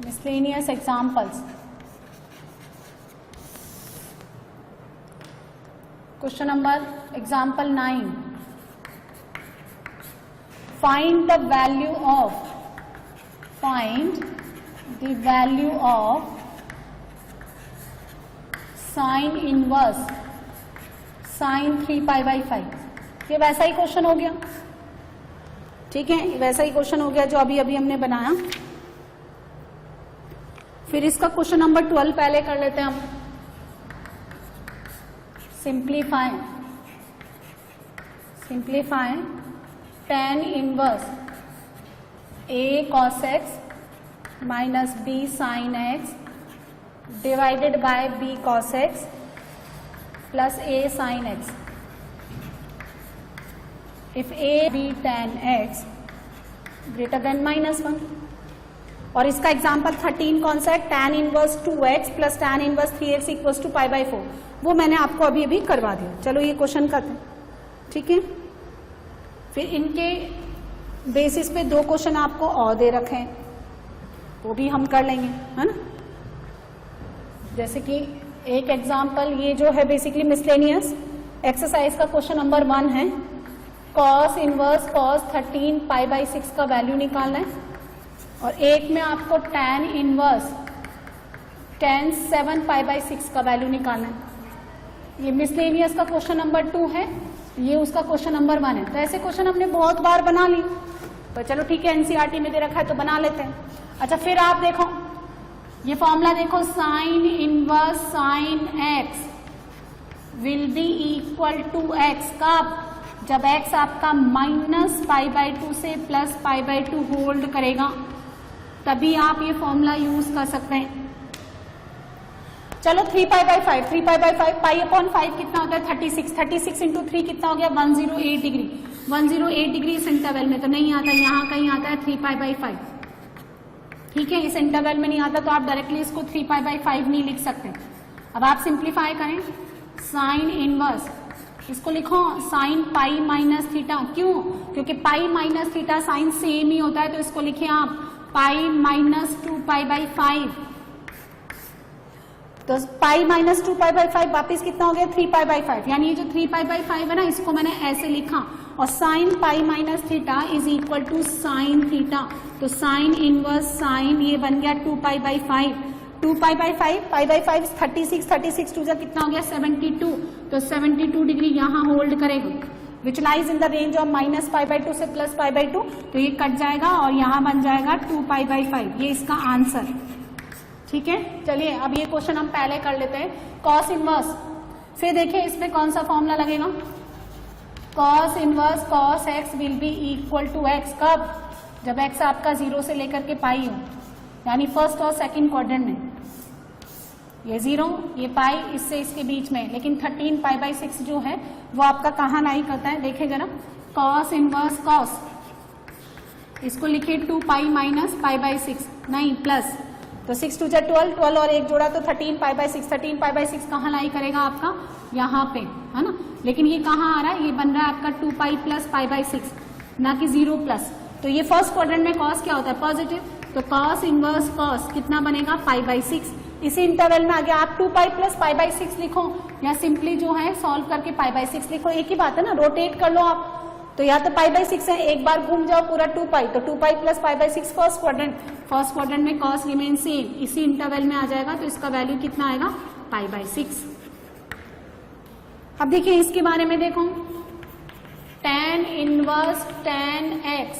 miscellaneous examples. Question number example 9. Find the value of sin inverse sin 3 pi by 5. ये वैसा ही question हो गया, ठीक है, वैसा ही क्वेश्चन हो गया जो अभी अभी हमने बनाया। फिर इसका क्वेश्चन नंबर 12 पहले कर लेते हैं हम। Simplify tan inverse a cos x माइनस b sin x divided by b cos x प्लस a sin x if a b tan x greater than -1। और इसका एग्जाम्पल 13 कौन सा है? tan इनवर्स 2x प्लस tan inverse 3x equals to pi by 4। वो मैंने आपको अभी अभी करवा दिया। चलो ये क्वेश्चन करते हैं, ठीक है। फिर इनके बेसिस पे 2 क्वेश्चन आपको और दे रखे हैं, वो भी हम कर लेंगे, है ना। जैसे कि एक एग्जाम्पल ये जो है बेसिकली मिसलेनियस एक्सरसाइज का क्वेश्चन नंबर 1 है। cos inverse cos 13 pi by 6 का वैल्यू निकालना है। और एक में आपको tan inverse tan 7 pi by 6 का वैल्यू निकालना है। ये मिसलेनियस का क्वेश्चन नंबर 2 है, ये उसका क्वेश्चन नंबर 1 है। तो ऐसे क्वेश्चन हमने बहुत बार बना ली, तो चलो ठीक है, एनसीईआरटी में दे रखा है तो बना लेते हैं। अच्छा, फिर आप देखो ये फॉर्मूला देखो, sine inverse sine x will be equal to x कब? जब x आपका माइनस पाई बाई 2 से प्लस पाई बाई 2 होल्ड करेगा, तभी आप ये फॉर्मूला यूज कर सकते हैं। चलो 3 पाई बाई 5 पाई अपॉन 5 कितना होता है? 36 इंटू 3 कितना हो गया? 108 डिग्री। 108 डिग्री इस इंटरवल में तो नहीं आता, यहाँ कहीं आता है 3 पाई बाई 5, ठीक है। इस इंटरवल में नहीं आता तो आप डायरेक्टली इसको 3 पाई बाई 5 नहीं लिख सकते। अब आप सिंप्लीफाई करें, साइन इनवर्स इसको लिखो साइन पाई माइनस थीटा। क्यों? क्योंकि pi minus theta sine same ही होता है, तो इसको लिखे आप पाई माइनस 2 पाई बाई 5। तो पाई माइनस 2 पाई बाई 5 वापिस कितना हो गया? 3 पाई बाई 5। यानी ये जो 3 पाई बाई 5 है ना, इसको मैंने ऐसे लिखा। और sine pi minus theta is equal to sine theta. तो साइन इनवर्स साइन ये बन गया 2 pi by 5। 2 pi by 5 pi by 5 36 टू जा कितना हो गया? 72। तो 72 डिग्री यहाँ होल्ड करेगा, which lies in the range of minus pi by 2 से प्लस पाई बाई 2। तो ये कट जाएगा और यहाँ बन जाएगा 2 पाई बाई 5। ये इसका आंसर, ठीक है। चलिए अब ये क्वेश्चन हम पहले कर लेते हैं। कॉस इनवर्स, फिर देखिए इसमें कौन सा फॉर्मूला लगेगा? Cos inverse cos x will be equal to x कब? जब एक्स आपका 0 से लेकर के पाई हो, यानी फर्स्ट और सेकंड क्वाड्रेंट में। ये 0 ये पाई इससे इसके बीच में, लेकिन 13 पाई बाई 6 जो है वो आपका कहाँ लाई करता है? देखे जरा, कॉस इनवर्स कॉस, इसको लिखिए 2 पाई माइनस पाई बाई 6, नहीं प्लस। तो 6 टू जा 12 और एक जोड़ा तो 13 पाई बाई 6। 13 पाई बाई 6 कहाँ लाई करेगा आपका? यहाँ पे, है ना। लेकिन ये कहाँ आ रहा है? ये बन रहा है आपका 2 पाई प्लस पाई बाई 6, ना कि 0 प्लस। तो ये फर्स्ट क्वाड्रेंट में कॉस क्या होता है? पॉजिटिव। तो कॉस इनवर्स कॉस कितना बनेगा? पाई बाई 6। इसी इंटरवल में आ गया, आप 2 पाई प्लस पाई बाई 6 लिखो, या सिंपली जो है सॉल्व करके पाई बाई 6 लिखो, एक ही बात है ना। रोटेट कर लो आप, तो या तो पाई बाई 6 है, एक बार घूम जाओ पूरा 2 पाई, तो 2 pi plus pi by 6 first quadrant में कॉस रिमेन सेम, इसी इंटरवल में आ जाएगा। तो इसका वैल्यू कितना आएगा? Pi by 6। अब देखिए इसके बारे में देखो, tan inverse tan x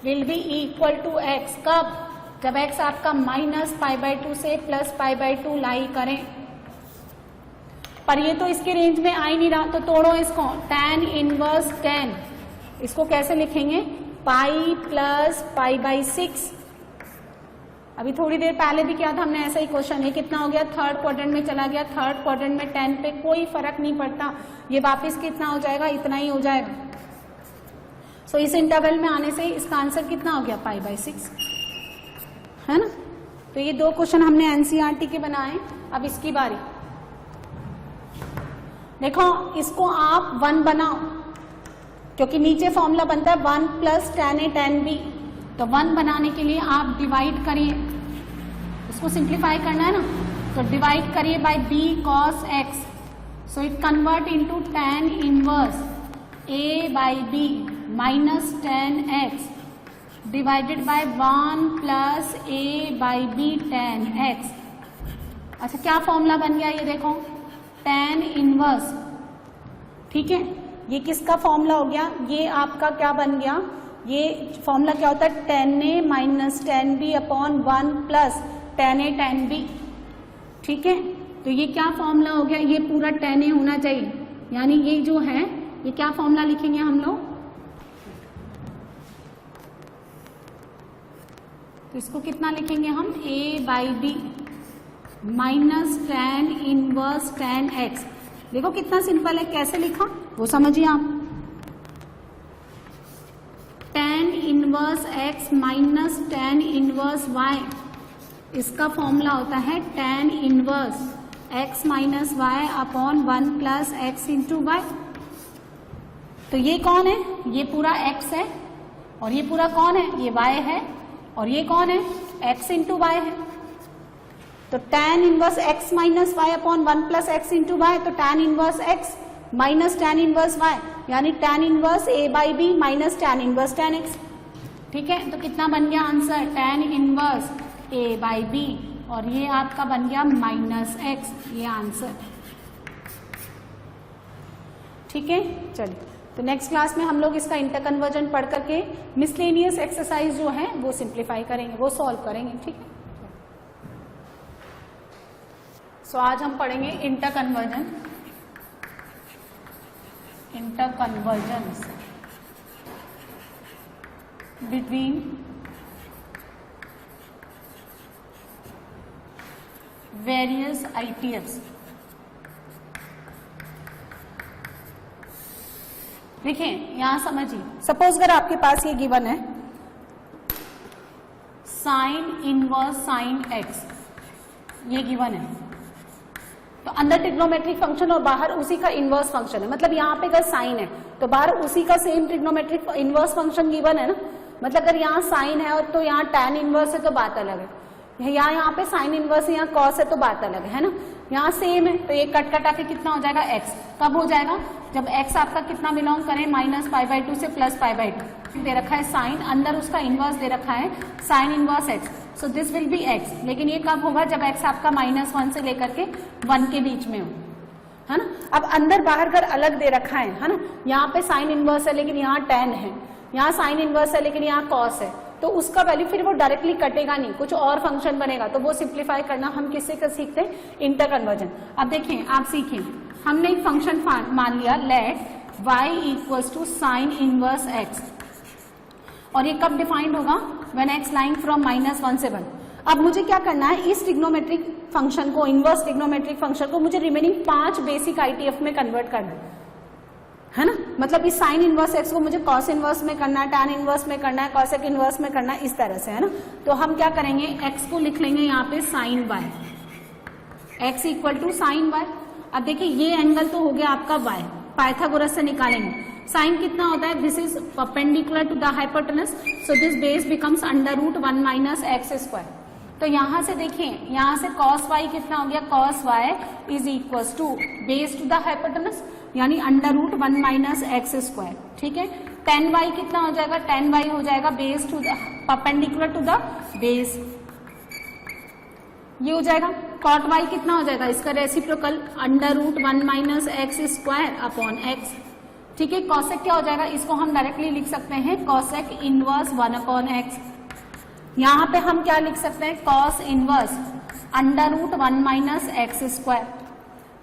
will be equal to x कब? जब x आपका माइनस पाई बाई 2 से प्लस पाई बाई 2 लाई करें। पर ये तो इसके रेंज में आ ही नहीं रहा, तो तोड़ो इसको। tan इनवर्स tan, इसको कैसे लिखेंगे? पाई प्लस पाई बाई 6। अभी थोड़ी देर पहले भी किया था हमने ऐसा ही क्वेश्चन। ये कितना हो गया? थर्ड क्वाड्रेंट में चला गया। थर्ड क्वाड्रेंट में tan पे कोई फर्क नहीं पड़ता, ये वापस कितना हो जाएगा? इतना ही हो जाएगा। सो इस इंटरवल में आने से इसका आंसर कितना हो गया? पाई बाई 6, है ना। तो ये 2 क्वेश्चन हमने एनसीईआरटी के बनाए। अब इसकी बारी देखो, इसको आप 1 बनाओ, क्योंकि नीचे फॉर्मूला बनता है 1 plus tan A tan B। तो 1 बनाने के लिए आप डिवाइड करिए, इसको सिंप्लीफाई करना है ना, तो डिवाइड करिए by b cos x, so it convert into tan inverse a by b minus tan x divided by 1 plus a by b tan x। अच्छा क्या फॉर्मूला बन गया ये देखो, tan इनवर्स, ठीक है, ये किसका फॉर्मूला हो गया, ये आपका क्या बन गया, ये फॉर्मूला क्या होता है, tan a minus tan b upon 1 plus tan a tan b, ठीक है। तो ये क्या फॉर्मूला हो गया, ये पूरा tan a होना चाहिए, यानी ये जो है ये क्या फॉर्मूला लिखेंगे हम लोग, तो इसको कितना लिखेंगे हम, a by b minus tan inverse tan x। देखो कितना सिंपल है, कैसे लिखा वो समझिए आप, tan inverse x minus tan inverse y, इसका फॉर्मूला होता है tan inverse x minus y upon 1 plus x into y. तो ये कौन है, ये पूरा x है, और ये पूरा कौन है, ये y है, और ये कौन है, x इंटू वाई है। तो tan inverse x minus y upon 1 plus x into y, तो tan inverse x minus tan inverse y, यानी tan inverse a by b minus tan inverse tan x, ठीक है। तो कितना बन गया answer, tan inverse a by b, और ये आपका बन गया माइनस x, ये आंसर, ठीक है। चलिए, तो नेक्स्ट क्लास में हम लोग इसका इंटर कन्वर्जन पढ़ करके मिसलेनियस एक्सरसाइज जो है वो सिंप्लीफाई करेंगे, वो सॉल्व करेंगे, ठीक है। सो आज हम पढ़ेंगे इंटर कन्वर्जन बिटवीन वेरियस आईटीएफ्स। देखिए यहां समझिए, सपोज अगर आपके पास ये गिवन है साइन इनवर्स साइन एक्स, ये गिवन है, तो अंदर ट्रिग्नोमेट्रिक फंक्शन और बाहर उसी का इनवर्स फंक्शन है, मतलब यहाँ पे अगर साइन है तो बाहर उसी का same trigonometric inverse function given है ना, मतलब अगर यहाँ साइन है और तो यहाँ tan इनवर्स है तो बात अलग है, यहाँ पे साइन इनवर्स है, यहाँ कॉस है तो बात अलग है ना। यहाँ सेम है तो ये कट कटा के कितना हो जाएगा x, कब हो जाएगा जब x आपका कितना बिलोंग करे, माइनस π/2 से प्लस π/2 दे रखा है साइन, अंदर उसका इनवर्स दे रखा है sign inverse x, so this will B x, लेकिन ये कब होगा जब x आपका -1 से लेकर के 1 के बीच में हो, है ना। अब अंदर बाहर अगर अलग दे रखा है ना, यहाँ पे साइन इनवर्स है लेकिन यहाँ tan है, यहाँ साइन इनवर्स है लेकिन यहाँ कॉस है, तो उसका वैल्यू फिर वो डायरेक्टली कटेगा नहीं, कुछ और फंक्शन बनेगा, तो वो सिंप्लीफाई करना हम किससे कर सीखते हैं, इंटर कन्वर्जन। अब देखिए आप सीखें, हमने एक फंक्शन मान लिया let y equals to sine inverse x, और ये कब डिफाइंड होगा, व्हेन x लाइंग फ्रॉम -1 से 1। अब मुझे क्या करना है, इस ट्रिग्नोमेट्रिक फंक्शन को, इनवर्स ट्रिग्नोमेट्रिक फंक्शन को मुझे रिमेनिंग 5 बेसिक आईटीएफ में कन्वर्ट करना है ना, मतलब इस साइन इनवर्स एक्स को मुझे कॉस इनवर्स में करना है, tan इनवर्स में करना है, कॉसेक इनवर्स में करना है, इस तरह से, है ना। तो हम क्या करेंगे, x को लिख लेंगे यहाँ पे sine y, x equal to sine y। अब देखिए ये एंगल तो हो गया आपका y, पाइथागोरस से निकालेंगे, साइन कितना होता है, this is perpendicular to the hypotenuse, so this base becomes √1 minus x square. तो यहां से देखिए, यहां से cos y कितना हो गया, cos y is equal to base to the hypotenuse, यानी √1 माइनस एक्स स्क्वायर, ठीक है। tan y कितना हो जाएगा, tan y हो जाएगा base to the perpendicular to the base, ये हो जाएगा। cot y कितना हो जाएगा, इसका reciprocal √1 minus x square upon x, ठीक है। कॉसेक क्या हो जाएगा, इसको हम डायरेक्टली लिख सकते हैं कॉसेक इनवर्स 1 अपॉन एक्स। यहाँ पे हम क्या लिख सकते हैं, cos inverse √1 minus x square,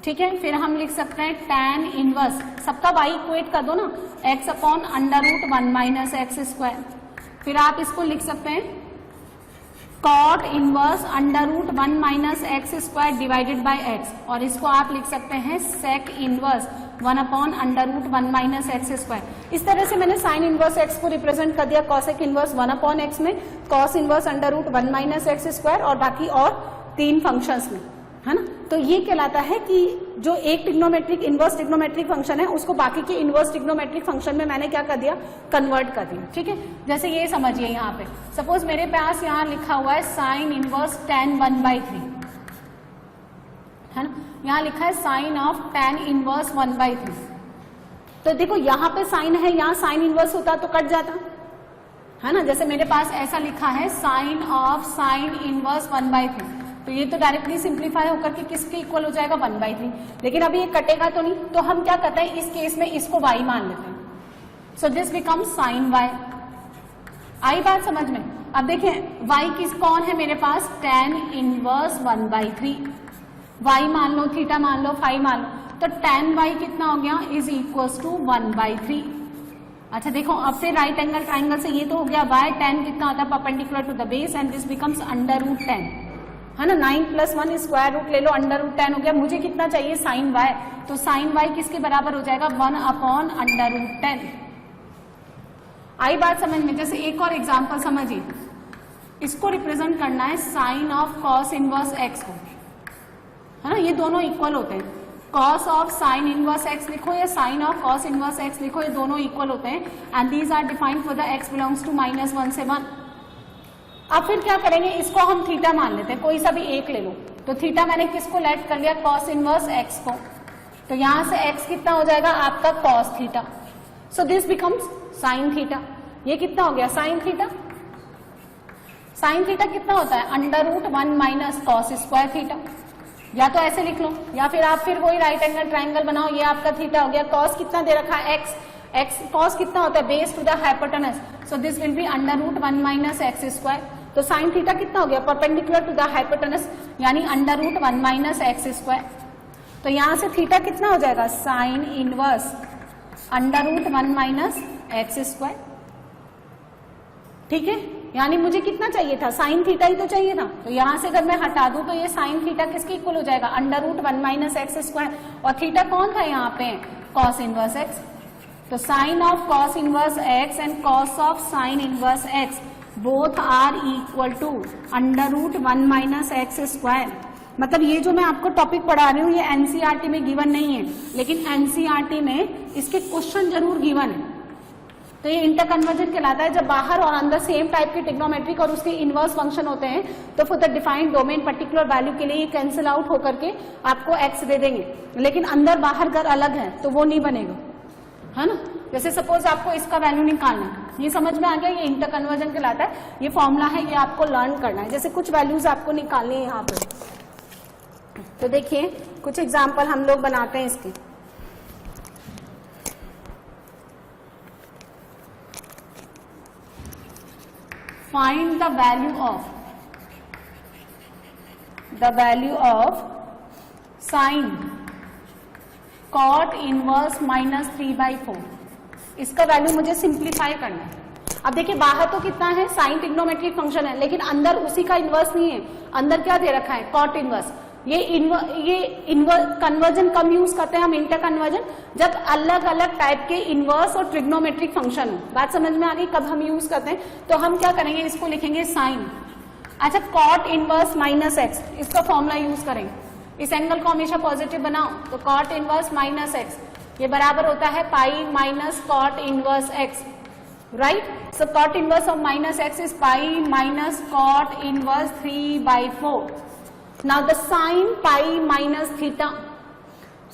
ठीक है। फिर हम लिख सकते हैं tan इनवर्स, सबका y इक्वेट कर दो ना, x upon √1 minus x square. फिर आप इसको लिख सकते हैं cot inverse √1 minus x square divided by x, और इसको आप लिख सकते हैं sec inverse 1 upon √1 minus x square. इस तरह से मैंने साइन इनवर्स x को रिप्रेजेंट कर दिया cosec इनवर्स 1 अपॉन x में, cos inverse √1 minus x square, और बाकी और 3 फंक्शंस में, है ना। तो ये कहलाता है कि जो एक ट्रिग्नोमेट्रिक इनवर्स ट्रिग्नोमेट्रिक फंक्शन है उसको बाकी के इनवर्स ट्रिग्नोमेट्रिक फंक्शन में मैंने क्या कर दिया, कन्वर्ट कर दिया। ठीक है, जैसे ये समझिए यहाँ पे सपोज मेरे पास यहाँ लिखा हुआ है साइन इनवर्स tan 1/3, है ना, यहाँ लिखा है साइन ऑफ tan इनवर्स 1/3। तो देखो यहाँ पे साइन है, यहाँ साइन इनवर्स होता तो कट जाता, है ना। जैसे मेरे पास ऐसा लिखा है साइन ऑफ साइन इनवर्स 1/3, तो ये तो डायरेक्टली सिंप्लीफाई होकर के किसके इक्वल हो जाएगा 1/3, लेकिन अभी ये कटेगा तो नहीं, तो हम क्या करते हैं इस केस में इसको y मान लेते हैं। So this become sign y। आई बात समझ में। अब देखिए y किस कौन है मेरे पास, tan इनवर्स 1/3, y मान लो, थीटा मान लो, फाई मान लो, तो tan y कितना हो गया इज इक्वल टू 1/3। अच्छा देखो अब फिर राइट एंगल ट्राइंगल से ये तो हो गया y, tan कितना होता है perpendicular to the base and this becomes √10, है ना। 9 + 1 स्क्वायर रूट ले लो, √10 हो गया। मुझे कितना चाहिए साइन y, तो साइन y किसके बराबर हो जाएगा 1/√10। आई बात समझ में। जैसे एक और एग्जांपल समझिए, इसको रिप्रेजेंट करना है sine of cos inverse x को, है ना, ये दोनों इक्वल होते हैं। Cos of sine inverse x लिखो या sine of cos inverse x लिखो, ये दोनों इक्वल होते हैं and these are defined for the x belongs to -1 से 1। अब फिर क्या करेंगे, इसको हम थीटा मान लेते हैं, कोई सा भी एक ले लो। तो थीटा मैंने किसको लेट कर लिया, कॉस इनवर्स x को, तो यहां से x कितना हो जाएगा आपका cos theta. So this becomes sine theta. ये कितना हो गया साइन थीटा। साइन थीटा कितना होता है √1 - कॉस स्क्वायर थीटा। या तो ऐसे लिख लो या फिर आप फिर वही राइट एंगल ट्राइंगल बनाओ, ये आपका थीटा हो गया। कॉस कितना दे रखा है x कॉस कितना होता है base to the hypotenuse, so this will be √1 - x square. तो साइन थीटा कितना हो गया परपेंडिकुलर टू द हाइपोटेनस, यानी √1 - x स्क्वायर। तो यहां से थीटा कितना हो जाएगा साइन इनवर्स √1 - x स्क्वायर। ठीक है, यानी मुझे कितना चाहिए था साइन थीटा ही तो चाहिए था, तो यहां से अगर मैं हटा दूं तो ये साइन थीटा किसके इक्वल हो जाएगा √1 - x स्क्वायर, और थीटा कौन था यहाँ पे कॉस इनवर्स x। तो sine of cos inverse x and cos of sine inverse x both are equal to √1 - x square. मतलब ये जो मैं आपको टॉपिक पढ़ा रही हूँ ये एनसीईआरटी में गिवन नहीं है, लेकिन एनसीईआरटी में इसके क्वेश्चन जरूर गिवन है। तो ये इंटरकन्वर्जन कहलाता है जब बाहर और अंदर सेम टाइप के ट्रिग्नोमेट्रिक और उसके इनवर्स फंक्शन होते हैं, तो for the defined domain particular value के लिए ये कैंसिल आउट होकर के आपको x दे देंगे, लेकिन अंदर बाहर घर अलग है तो वो नहीं बनेगा, है ना। जैसे सपोज आपको इसका वैल्यू निकालना है, ये समझ में आ गया, ये इंटरकन्वर्जन कहलाता है, ये फॉर्मूला है, ये आपको लर्न करना है। जैसे कुछ वैल्यूज आपको निकालनी है यहाँ पर, तो देखिए कुछ एग्जाम्पल हम लोग बनाते हैं इसके। Find the value of sin cot inverse -3/4। इसका वैल्यू मुझे सिंप्लीफाई करना है। अब देखिए बाहर तो कितना है साइन ट्रिग्नोमेट्रिक फंक्शन है, लेकिन अंदर उसी का इनवर्स नहीं है, अंदर क्या दे रखा है कॉट इनवर्स। ये कन्वर्जन कम यूज करते हैं हम इंटर कन्वर्जन, जब अलग अलग टाइप के इनवर्स और ट्रिग्नोमेट्रिक फंक्शन हो। बात समझ में आ गई कब हम यूज करते हैं, तो हम क्या करेंगे इसको लिखेंगे साइन। अच्छा कॉट इनवर्स -x, इसका फॉर्मूला यूज करेंगे। इस एंगल को हमेशा पॉजिटिव बनाओ, तो कॉट इनवर्स -x ये बराबर होता है pi minus cot inverse x, right. So cot inverse of -x is pi minus cot inverse 3/4। Now the sin pi minus theta,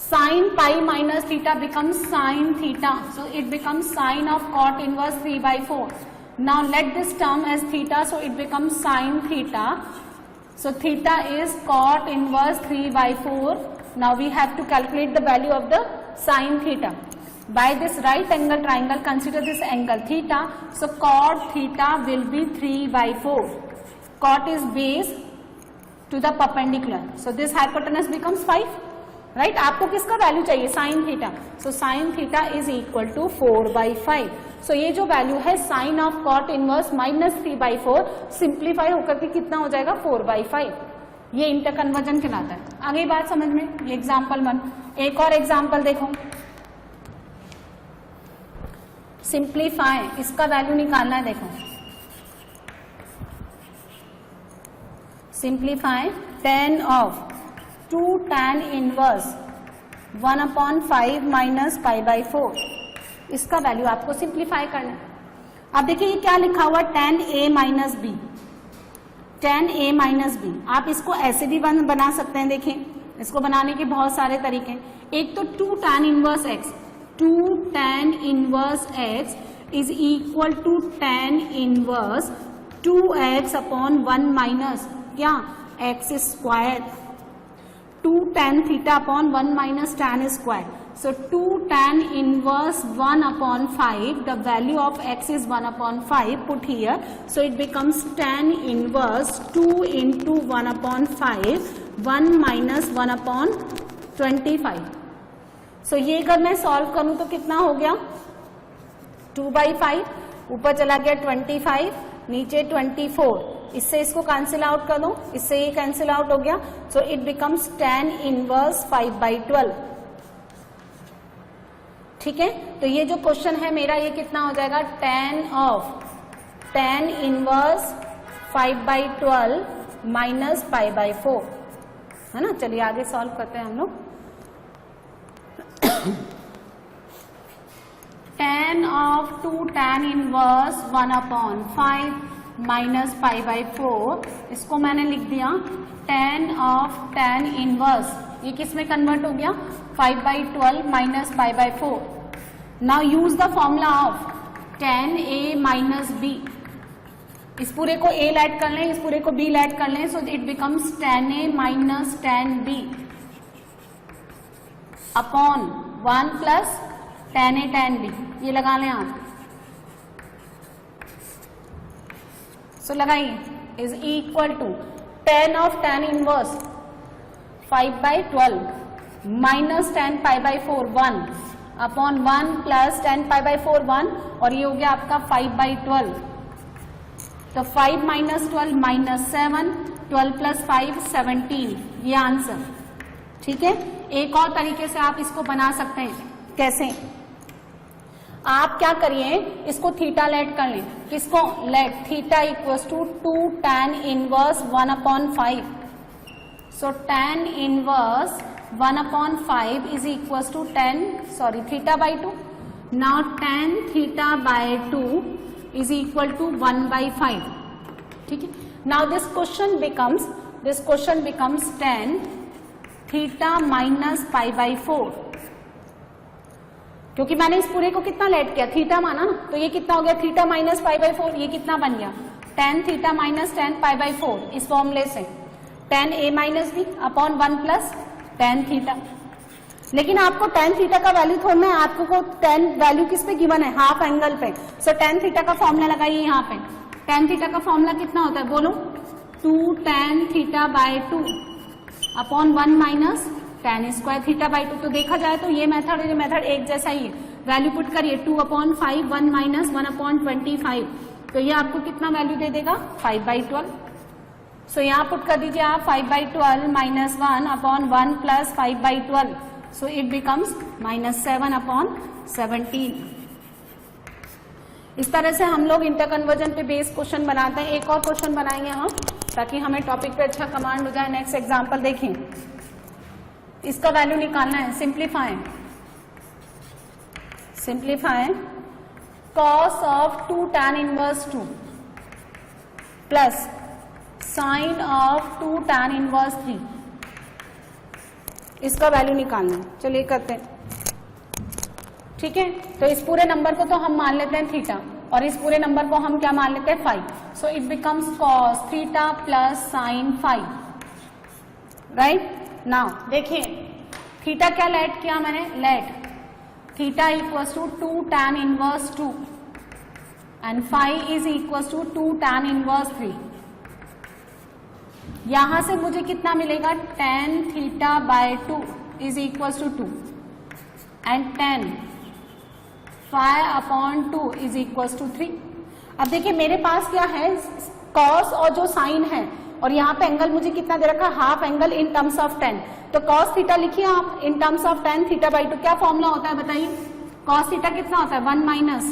sin pi minus theta becomes sin theta, so it becomes sin of cot inverse 3/4. Now let this term as theta, so it becomes sin theta. So theta is cot inverse 3/4. Now we have to calculate the value of the sin theta. By this right angle triangle, consider this angle theta. So cot theta will be 3/4. Cot is base to the perpendicular, so this hypotenuse becomes 5, right। आपको किसका value चाहिए sin theta, so sin theta is equal to 4/5। so ये जो value है sin of cot inverse -3/4 simplify होकर के कितना हो जाएगा 4/5। ये इंटर कन्वर्जन कहलाता है। आगे बात समझ में, ये एग्जाम्पल 1। एक और एग्जाम्पल देखो, सिंप्लीफाई, इसका वैल्यू निकालना है। देखो simplify tan of 2 tan inverse 1/5 minus pi by 4। इसका वैल्यू आपको सिंप्लीफाई करना है। अब देखिए ये क्या लिखा हुआ, tan a minus b, tan a minus b. आप इसको ऐसे भी बना सकते हैं। देखें इसको बनाने के बहुत सारे तरीके हैं। एक तो 2 tan inverse x, 2 tan inverse x is equal to tan inverse 2x upon 1 minus क्या x square, 2 tan theta upon 1 minus tan square. So 2 tan inverse 1/5, the value of x is 1/5 put here, so it becomes tan inverse 2 into 1/5, 1 minus 1/25। So ये अगर मैं solve करूं तो कितना हो गया, 2/5 ऊपर चला गया 25, नीचे 24, इससे इसको कैंसिल आउट कर दो, इससे ये कैंसिल आउट हो गया। सो इट बिकम्स tan इनवर्स 5/12। ठीक है, तो ये जो क्वेश्चन है मेरा ये कितना हो जाएगा, tan इनवर्स 5/12 माइनस π/4, है ना। चलिए आगे सॉल्व करते हैं हम लोग। tan of 2 tan inverse 1/5 minus π/4, इसको मैंने लिख दिया tan of tan इनवर्स, ये किस में कन्वर्ट हो गया, 5/12 minus π/4। Now use the formula of tan a minus b। इस पूरे को a ऐड कर लें, इस पूरे को b ऐड कर लें, सो it becomes tan a minus tan b upon 1 plus tan a tan b। ये लगा लें आप, सो लगाइए, is equal to tan of tan inverse 5/12 minus tan π/4 1 upon 1 plus tan π/4 1, और ये हो गया आपका 5/12। तो 5 माइनस 12 माइनस 7, 12 प्लस 5 17, ये आंसर। ठीक है, एक और तरीके से आप इसको बना सकते हैं। कैसे, आप क्या करिए, इसको थीटा लेट कर लें। किसको, let theta equals to 2 tan inverse 1/5। So tan inverse 1/5 is equals to theta by 2. Now tan theta by 2 is equal to 1/5. ठीक है, now this question becomes tan theta minus π/4, क्योंकि मैंने इस पूरे को कितना लेट किया, थीटा माना ना, तो ये कितना हो गया, थीटा माइनस π/4, ये कितना बन गया, tan थीटा माइनस tan π/4। इस फॉर्मूले से tan a minus b upon 1 plus tan theta. लेकिन आपको tan थीटा का वैल्यू थोड़ा है, आपको tan वैल्यू किस पे गिवन है, हाफ एंगल पे। सो tan थीटा का फॉर्मूला लगाइए यहाँ पे। tan थीटा का फॉर्मूला कितना होता है, बोलो, 2 tan theta by 2 upon 1 minus tan square theta by 2। तो देखा जाए तो ये मेथड और ये मेथड एक जैसा ही है। वैल्यू पुट करिए, 2/5 1 माइनस 1/25, तो ये आपको कितना वैल्यू दे देगा, 5/12। सो यहाँ पुट कर दीजिए आप 5/12 minus 1 upon 1 plus 5/12, so it becomes minus 7/17। इस तरह से हम लोग इंटर कन्वर्जन पे बेस क्वेश्चन बनाते हैं। एक और क्वेश्चन बनाएंगे हम, ताकि हमें टॉपिक पे अच्छा कमांड हो जाए। नेक्स्ट एग्जाम्पल देखें, इसका वैल्यू निकालना है। Simplify cos of 2 tan inverse 2 plus sign of 2 tan inverse 3, इसका वैल्यू निकालना है। चलिए करते हैं। ठीक है, तो इस पूरे नंबर को तो हम मान लेते हैं थीटा, और इस पूरे नंबर को हम क्या मान लेते हैं, 5। So it becomes cos theta plus sine 5, right. Now देखिए, थीटा क्या लेट किया मैंने, let theta equals to 2 tan inverse 2 and 5 is equals to 2 tan inverse 3। यहां से मुझे कितना मिलेगा, tan theta by 2 is equals to 2 and tan 5/2 is equals to 3। अब देखिए मेरे पास क्या है, कॉस और जो साइन है, और यहाँ पे एंगल मुझे कितना दे रखा, half angle in terms of tan। तो कॉस थीटा लिखिए आप in terms of tan theta by 2। क्या फॉर्मूला होता है बताइए, कॉस थीटा कितना होता है, 1 minus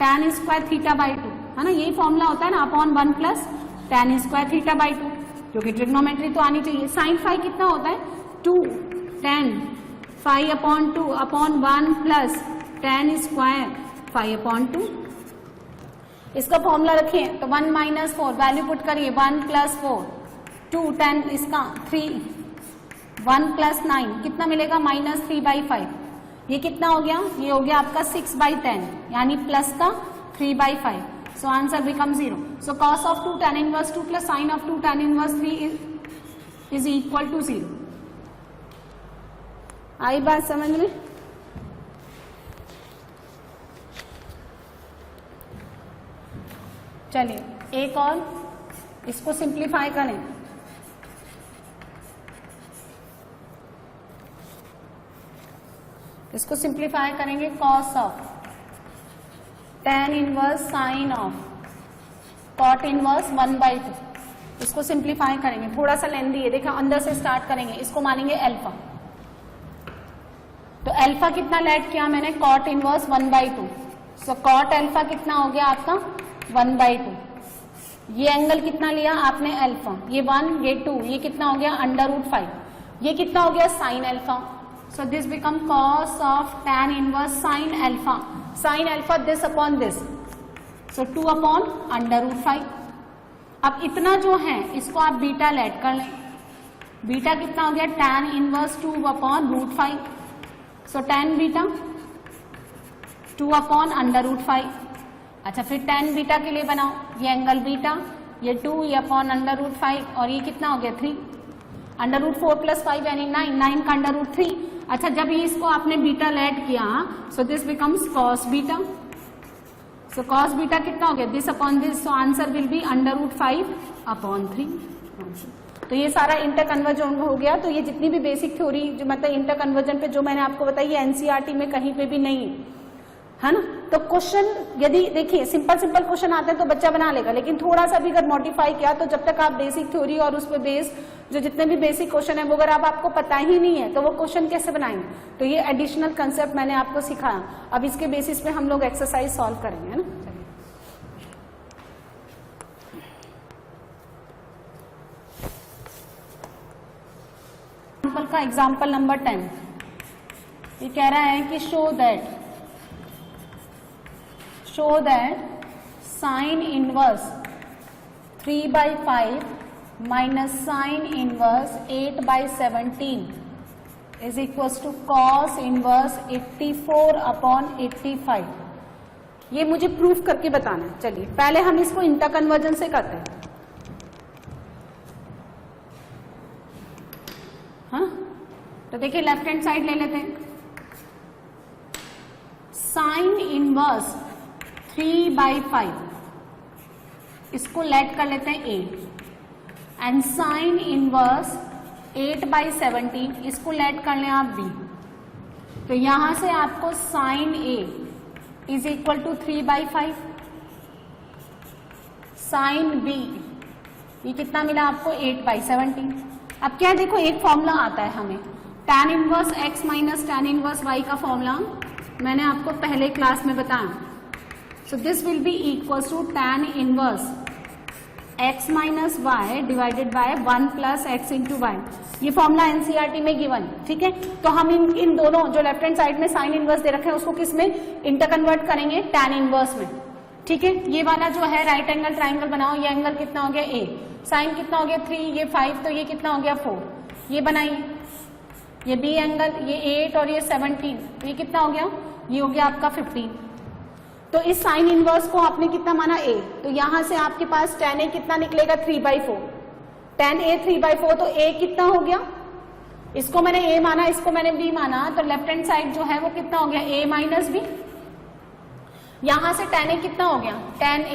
tan square theta by 2, है ना, यही फॉर्मूला होता है ना, upon 1 plus tan square theta by 2। क्योंकि ट्रिग्नोमेट्री तो आनी चाहिए। साइन फाई कितना होता है 2 tan phi upon 2 upon 1 plus tan square phi upon 2। इसका फॉर्मूला रखें तो 1 माइनस 4 वैल्यू पुट करिए 1 प्लस 4 2 10 इसका 3 1 प्लस 9 कितना मिलेगा -3/5। ये कितना हो गया, ये हो गया आपका 6/10 यानी प्लस का 3/5। So answer become 0। So cos of 2 tan inverse 2 plus sin of 2 tan inverse 3 is equal to 0। आई बात समझ में? चलिए एक और, इसको सिंप्लीफाई करें। इसको सिंप्लीफाई करेंगे cos of tan inverse sin of cot inverse 1/2। इसको सिंप्लीफाई करेंगे, थोड़ा सा लेंदी है, देखो अंदर से स्टार्ट करेंगे। इसको मानेंगे अल्फा, तो अल्फा कितना लेट किया मैंने cot इनवर्स 1/2। सो cot अल्फा कितना हो गया आपका 1/2। ये एंगल कितना लिया आपने अल्फा, ये 1 ये 2, ये कितना हो गया √5। ये कितना हो गया sin alpha. So this become cos of tan inverse sin alpha. sin alpha this upon this, so 2 upon √5। अब इतना जो है इसको आप बीटा लेट कर लें। बीटा कितना हो गया tan इनवर्स 2 अपॉन √5। सो tan बीटा 2 अपॉन √5। अच्छा फिर tan बीटा के लिए बनाओ, ये एंगल बीटा, ये 2 ये अपॉन √5 और ये कितना हो गया 3 √4 प्लस 5 यानी 9 का √3। अच्छा जब ये इसको आपने बीटा लेट किया so this becomes cos beta. So cos beta कितना हो गया this upon this, so answer will be √5 upon 3। तो ये सारा इंटर कन्वर्जन हो गया। तो ये जितनी भी बेसिक थ्योरी जो मतलब इंटर कन्वर्जन पे जो मैंने आपको बताई, ये एनसीईआरटी में कहीं पे भी नहीं है ना। तो क्वेश्चन यदि देखिए सिंपल क्वेश्चन आते हैं तो बच्चा बना लेगा, लेकिन थोड़ा सा भी अगर मॉडिफाई किया तो जब तक आप बेसिक थ्योरी और उस पर बेस जो जितने भी बेसिक क्वेश्चन है वो अगर आपको पता ही नहीं है तो वो क्वेश्चन कैसे बनाएंगे। तो ये एडिशनल कंसेप्ट मैंने आपको सिखाया। अब इसके बेसिस पे हम लोग एक्सरसाइज सॉल्व करेंगे, है ना। का एग्जाम्पल नंबर 10 ये कह रहा है कि show that sine inverse 3/5 minus sine inverse 8/17 is equals to cos inverse 84 upon 85। ये मुझे प्रूफ करके बताना है। चलिए पहले हम इसको इंटर कन्वर्जन से करते हैं। हाँ तो देखिए लेफ्ट हैंड साइड ले लेते हैं। साइन इनवर्स 3/5 इसको लेट कर लेते हैं a एंड साइन इनवर्स 8/17 इसको लेट कर लें आप b। तो यहां से आपको sine a is equal to 3/5, sine b ये कितना मिला आपको 8/17। अब क्या है देखो एक फॉर्मूला आता है हमें tan inverse x minus tan inverse y का फॉर्मूला मैंने आपको पहले क्लास में बताया। So this will be equal to tan inverse x minus y divided by 1 plus x into y. ये फॉर्मूला एनसीईआरटी में गिवन, ठीक है। तो हम इन दोनों जो लेफ्ट हैंड साइड में साइन इनवर्स दे रखे हैं उसको किस में इंटर कन्वर्ट करेंगे tan इनवर्स में, ठीक है। ये वाला जो है राइट एंगल ट्राइंगल बनाओ, ये एंगल कितना हो गया a, साइन कितना हो गया 3, ये 5, तो ये कितना हो गया 4। ये बनाइए, ये b एंगल, ये 8 और ये 17, तो ये कितना हो गया, ये हो गया आपका 15। तो इस साइन इनवर्स को आपने कितना माना a, तो यहां से आपके पास tan a कितना निकलेगा 3/4, tan a 3/4, तो a कितना हो गया, इसको मैंने a माना इसको मैंने b माना, तो लेफ्ट हैंड साइड जो है वो कितना हो गया a माइनस b। यहां से tan a कितना हो गया tan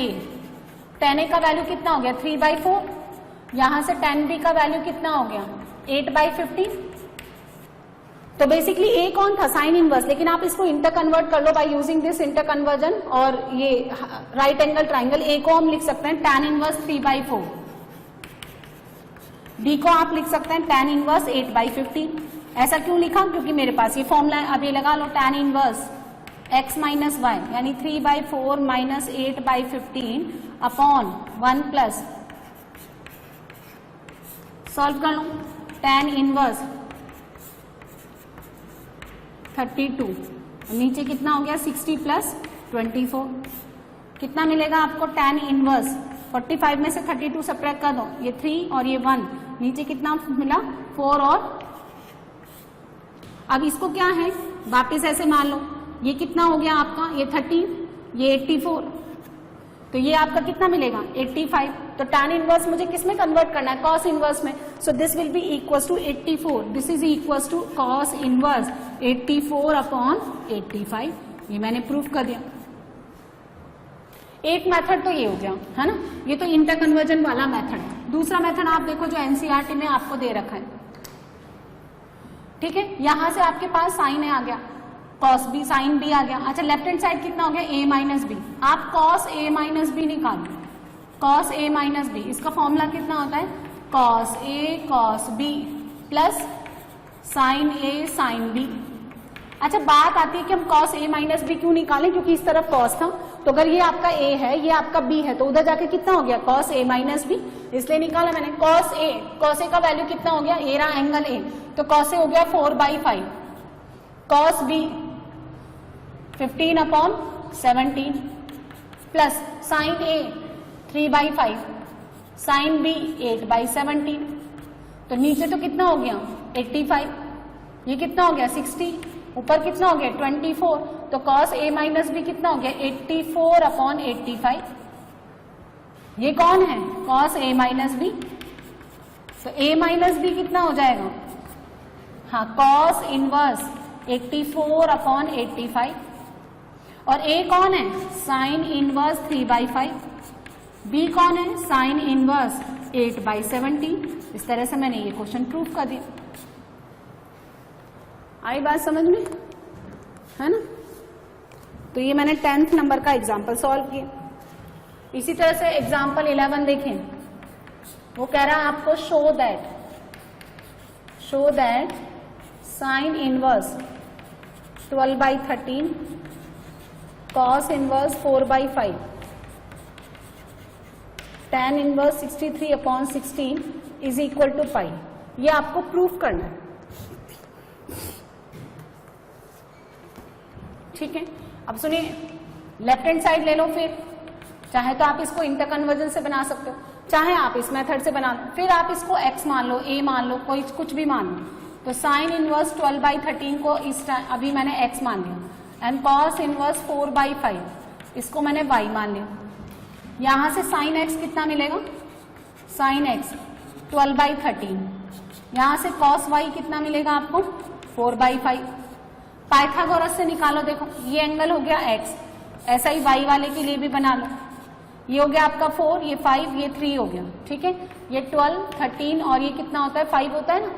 a का वैल्यू कितना हो गया 3/4, यहां से tan b का वैल्यू कितना हो गया 8/15। तो बेसिकली a कौन था साइन इनवर्स, लेकिन आप इसको इंटर कन्वर्ट कर लो by using this inter conversion, और ये राइट एंगल ट्राइंगल a को हम लिख सकते हैं tan इनवर्स 3/4, b को आप लिख सकते हैं tan इनवर्स 8/15। ऐसा क्यों लिखा, क्योंकि मेरे पास ये फॉर्मूला है। अब ये लगा लो tan inverse x minus y यानी 3/4 माइनस 8/15 अपॉन 1 प्लस सॉल्व कर लो। tan इनवर्स 32, नीचे कितना हो गया 60 प्लस 24, कितना मिलेगा आपको tan इनवर्स 45 में से 32 सब्ट्रैक्ट कर दो, ये 3 और ये 1, नीचे कितना मिला 4 और अब इसको क्या है वापस ऐसे मान लो, ये कितना हो गया आपका, ये 30, ये 84, तो ये आपका कितना मिलेगा 85। तो tan इनवर्स मुझे किस में कन्वर्ट करना है, cos इनवर्स में। So this will be equals to 84, this is equals to cos inverse 84 upon 85। ये मैंने प्रूफ कर दिया। एक मेथड तो ये हो गया है ना, ये तो इंटर कन्वर्जन वाला मेथड है। दूसरा मेथड आप देखो जो एनसीईआरटी में आपको दे रखा है, ठीक है, यहां से आपके पास साइन आ गया, cos b साइन b आ गया। अच्छा लेफ्ट हैंड साइड कितना हो गया a माइनस बी, आप cos a माइनस बी निकालो, cos a माइनस बी, इसका फॉर्मूला कितना होता है cos a cos b plus sine a sine b। अच्छा बात आती है कि हम cos a माइनस बी क्यों निकालें, क्योंकि इस तरफ cos था, तो अगर ये आपका a है ये आपका b है, तो उधर जाके कितना हो गया cos a माइनस बी, इसलिए निकाला मैंने cos a का वैल्यू कितना हो गया, ये रहा एंगल a, तो cos a हो गया 4/5, cos b 15 upon 17 plus sine a 3/5, sine b 8/17, तो नीचे तो कितना हो गया 85, ये कितना हो गया 60, ऊपर कितना हो गया 24, तो cos a माइनस बी कितना हो गया 84 अपॉन 85। ये कौन है cos a माइनस बी, तो a माइनस बी कितना हो जाएगा, हाँ cos इनवर्स 84 अपॉन 85, और a कौन है साइन इनवर्स 3/5, b कौन है साइन इनवर्स 8/17। इस तरह से मैंने ये क्वेश्चन प्रूफ कर दिया। आई बात समझ में, है ना। तो ये मैंने 10th नंबर का एग्जाम्पल सॉल्व किया। इसी तरह से एग्जाम्पल 11 देखें, वो कह रहा है आपको show that sine inverse 12/13 cos inverse 4/5 tan inverse 63 upon 16 is equal to pi. ये आपको प्रूफ करना है, ठीक है। अब सुनिए, लेफ्ट हैंड साइड ले लो, फिर चाहे तो आप इसको इंटर कन्वर्जन से बना सकते हो, चाहे आप इस मेथड से बना लो, फिर आप इसको x मान लो, a मान लो, कोई कुछ भी मान लो। तो साइन इनवर्स 12/13 को इस टाइम अभी मैंने x मान लिया, एंड cos इनवर्स 4/5 इसको मैंने y मान लिया। यहां से साइन x कितना मिलेगा, साइन x 12/13, यहां से cos y कितना मिलेगा आपको 4/5। पाइथागोरस से निकालो, देखो ये एंगल हो गया x, ऐसा ही y वाले के लिए भी बना लो, ये हो गया आपका 4, ये 5, ये 3 हो गया, ठीक है। ये 12, 13 और ये कितना होता है 5 होता है ना।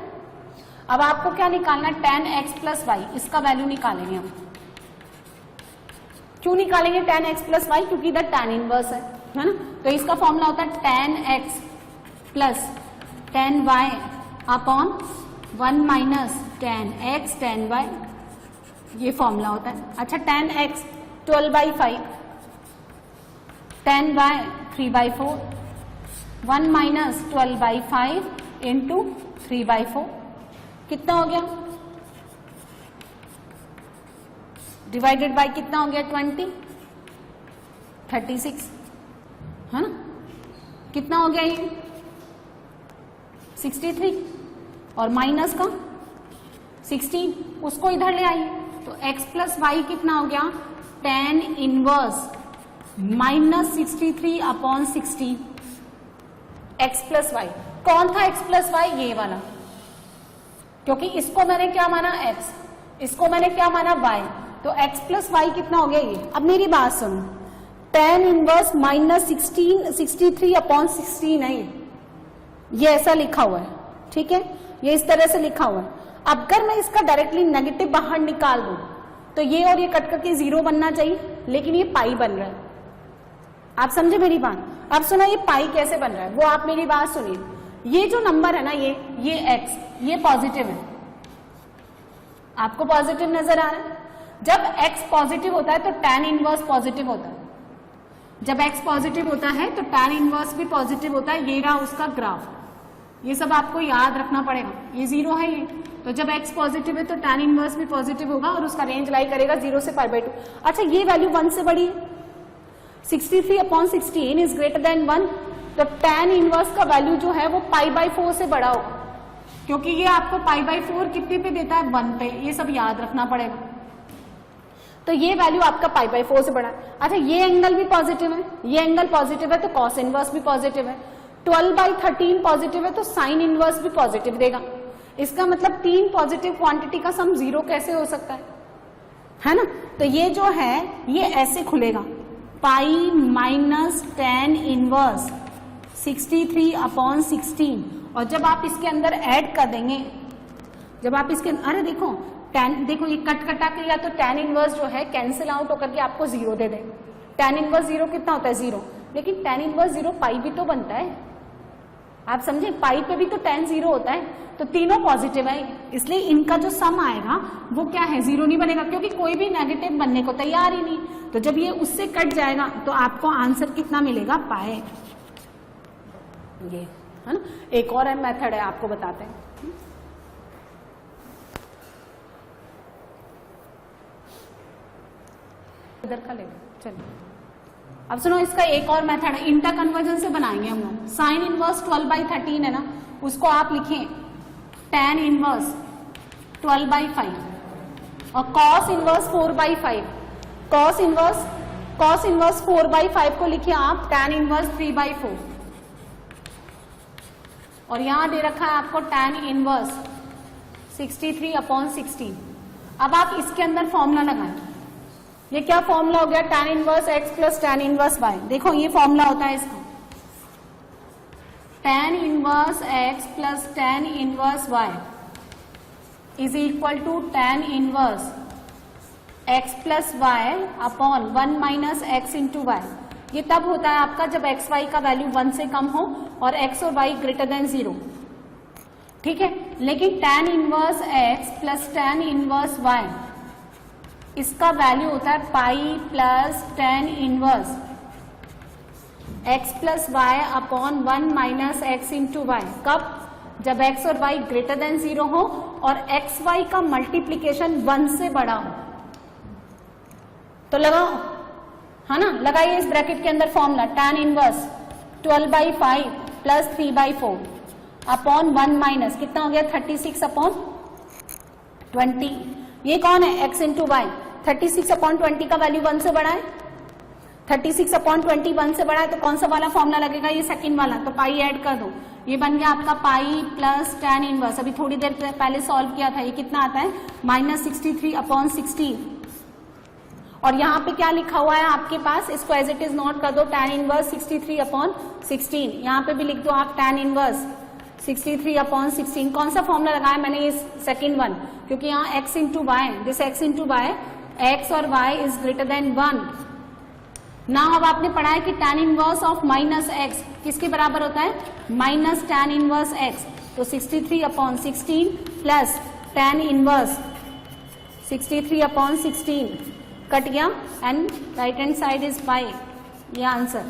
अब आपको क्या निकालना, tan x प्लस वाई, इसका वैल्यू निकालेंगे हम। क्यों निकालेंगे tan x प्लस वाई, क्योंकि इधर tan इनवर्स है ना। तो इसका फॉर्मूला होता है tan x plus tan y upon 1 minus tan x tan y, ये फॉर्मूला होता है। अच्छा tan x 12/5, tan y 3/4, 1 minus 12/5 into 3/4 कितना हो गया, डिवाइडेड बाय कितना हो गया 20, 36 है ना। कितना हो गया ये 63, और माइनस का 16, उसको इधर ले आइए, तो x प्लस वाई कितना हो गया tan inverse minus 63 upon 16, x plus y. कौन था x प्लस वाई, ये वाला, क्योंकि इसको मैंने क्या माना x, इसको मैंने क्या माना y, तो x प्लस वाई कितना हो गया ये। अब मेरी बात सुनो, tan इनवर्स माइनस 63 अपॉन 16 है, ये ऐसा लिखा हुआ है, ठीक है, ये इस तरह से लिखा हुआ है। अगर मैं इसका डायरेक्टली नेगेटिव बाहर निकाल दूं तो ये और ये कट करके 0 बनना चाहिए, लेकिन ये पाई बन रहा है। आप समझे मेरी बात। अब सुना ये पाई कैसे बन रहा है, वो आप मेरी बात सुनिए। ये जो नंबर है ना, ये x, ये पॉजिटिव है, आपको पॉजिटिव नजर आ रहा है। जब x पॉजिटिव होता है तो tan इनवर्स पॉजिटिव होता है, जब x पॉजिटिव होता है तो tan इनवर्स भी पॉजिटिव होता है। ये रहा उसका ग्राफ, ये सब आपको याद रखना पड़ेगा। ये 0 है ये, तो जब x पॉजिटिव है तो tan इनवर्स भी पॉजिटिव होगा और उसका रेंज लाई करेगा 0 से π/2। अच्छा, ये वैल्यू 1 से बड़ी है, 63/16 इज ग्रेटर देन 1, तो tan इनवर्स का वैल्यू जो है वो π/4 से बड़ा होगा, क्योंकि ये आपको π/4 कितने पे देता है, 1 पे। ये सब याद रखना पड़ेगा। तो ये वैल्यू आपका π/4 से बड़ा है। अच्छा, ये एंगल भी पॉजिटिव है, ये एंगल पॉजिटिव है तो कॉस इनवर्स भी पॉजिटिव है। 12/13 पॉजिटिव है तो साइन इनवर्स भी पॉजिटिव देगा। इसका मतलब 3 पॉजिटिव क्वांटिटी का सम 0 कैसे हो सकता है ना? तो ये जो है ये ऐसे खुलेगा, पाई माइनस tan इनवर्स 63/16, और जब आप इसके अंदर ऐड कर देंगे, जब आप इसके अरे देखो tan, देखो ये कट कटा के या तो tan इनवर्स जो है कैंसिल आउट होकर के आपको 0 दे दे। tan इनवर्स 0 कितना होता है, 0, लेकिन tan इनवर्स 0 पाई भी तो बनता है, आप समझे, पाई पे भी तो tan 0 होता है, तो तीनों पॉजिटिव है, इसलिए इनका जो सम आएगा वो क्या है, 0 नहीं बनेगा, क्योंकि कोई भी नेगेटिव बनने को तैयार ही नहीं। तो जब ये उससे कट जाएगा तो आपको आंसर कितना मिलेगा, पाए। ये है ना, एक और मेथड है, आपको बताते हैं। इधर का लेंगे, चलिए अब सुनो, इसका एक और मेथड है, इंटर कन्वर्जन से बनाएंगे हम लोग। साइन इनवर्स 12/13 है ना, उसको आप लिखें tan इनवर्स 12/5 और cos इनवर्स 4/5। cos इनवर्स 4/5 को लिखिए आप tan इनवर्स 3/4, और यहां दे रखा है आपको tan इनवर्स 63/16। अब आप इसके अंदर फॉर्मूला लगाएं। ये क्या फॉर्मूला हो गया, tan inverse x plus tan inverse y। देखो ये फॉर्मूला होता है इसका, tan inverse x plus tan inverse y is equal to tan inverse x plus y upon 1 minus x into y. ये तब होता है आपका जब x y का वैल्यू 1 से कम हो और x और y ग्रेटर देन 0, ठीक है। लेकिन tan inverse x plus tan inverse y, इसका वैल्यू होता है pi plus tan inverse x plus y upon 1 minus x into y. कब, जब x और y ग्रेटर देन 0 हो और x y का मल्टीप्लीकेशन 1 से बड़ा हो। तो लगाओ, है ना, लगाइए इस ब्रैकेट के अंदर formula, tan inverse 12/5 plus 3/4 upon 1 minus कितना हो गया, 36/20। ये कौन है, x इंटू वाई। 36/20 का वैल्यू 1 से बड़ा है, 36/20 1 से बड़ा है, तो कौन सा वाला फॉर्मूला लगेगा, ये सेकंड वाला। तो पाई ऐड कर दो, ये बन गया आपका पाई प्लस tan इनवर्स, अभी थोड़ी देर पहले सॉल्व किया था, ये कितना आता है, -63/16। और यहाँ पे क्या लिखा हुआ है आपके पास, इसको एज इट इज नोट कर दो, tan इनवर्स 63/16। यहाँ पे भी लिख दो आप tan इनवर्स 63/16। कौन सा फॉर्मूला लगाया मैंने, ये सेकंड वन, क्योंकि यहाँ x into y, this x into y, x और y इज ग्रेटर देन 1। ना अब आपने पढ़ा है कि tan inverse of minus x किसके बराबर होता है, माइनस tan इनवर्स x। तो 63/16 प्लस tan इनवर्स 63/16 कट गया, and right hand side is pi, ये आंसर।